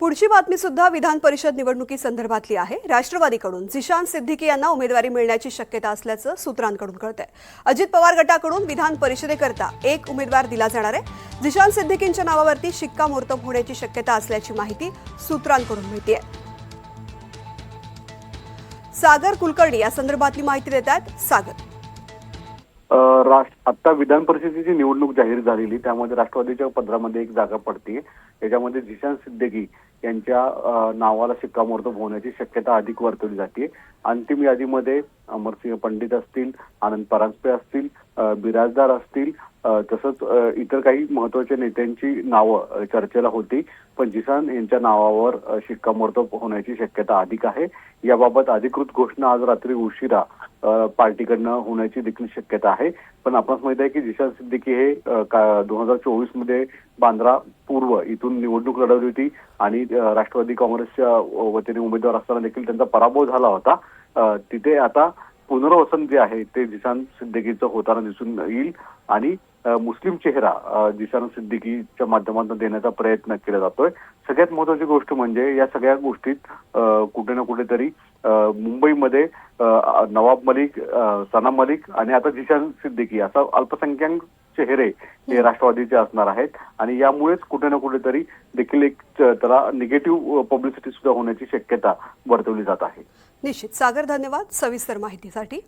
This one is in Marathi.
पुढची बातमी सुद्धा विधान परिषद निवडणुकीसंदर्भातली आहे। राष्ट्रवादीकडून झिशान सिद्दीकी यांना उमेदवारी मिळण्याची शक्यता असल्याचं सूत्रांकडून कळतंय। अजित पवार गटाकडून विधान परिषदेकरता एक उमेदवार दिला जाणार आहे। झिशान सिद्दीकींच्या नावावरती शिक्कामोर्तब होण्याची शक्यता असल्याची माहिती सूत्रांकडून मिळतेय। सागर कुलकर्णी या संदर्भातली माहिती देतात। सागर, आता विधान परिषदेची निवडणूक जाहीर झालेली, त्यामध्ये राष्ट्रवादीच्या पदरामध्ये एक जागा पडते। त्याच्यामध्ये झिशान सिद्दीकी यांच्या नावाला शिक्कामोर्तब होण्याची शक्यता अधिक वर्तवली जाते। अंतिम यादीमध्ये अमरसिंह पंडित असतील, आनंद परांजपे असतील, बिराजदार असतील, तसंच इतर काही महत्त्वाच्या नेत्यांची नावं चर्चेला होती, पण झिशान यांच्या नावावर शिक्कामोर्तब होण्याची शक्यता अधिक आहे। याबाबत अधिकृत घोषणा आज रात्री उशिरा पार्टीकडनं होण्याची देखील शक्यता आहे। पण आपणास माहिती आहे की झिशान सिद्दीकी हे 2024 मध्ये बांद्रा पूर्व इथून निवडणूक लढवली होती आणि राष्ट्रवादी काँग्रेसच्या वतीने उमेदवार असताना देखील त्यांचा पराभव झाला होता। तिथे आता पुनर्वसन जे आहे ते झिशान सिद्दीकीचं होताना दिसून येईल आणि मुस्लिम चेहरा झिशान सिद्दीकीच्या माध्यमातून देण्याचा प्रयत्न केला जातोय। सगळ्यात महत्त्वाची गोष्ट म्हणजे या सगळ्या गोष्टीत कुठे ना कुठेतरी मुंबईमध्ये नवाब मलिक, सना मलिक आणि आता झिशान सिद्दीकी असा अल्पसंख्याक चेहरे हे राष्ट्रवादीचे असणार आहेत आणि यामुळेच कुठे ना कुठेतरी देखील एक त्याला निगेटिव्ह पब्लिसिटी सुद्धा होण्याची शक्यता वर्तवली जात आहे। निश्चित सागर, धन्यवाद सविस्तर माहितीसाठी।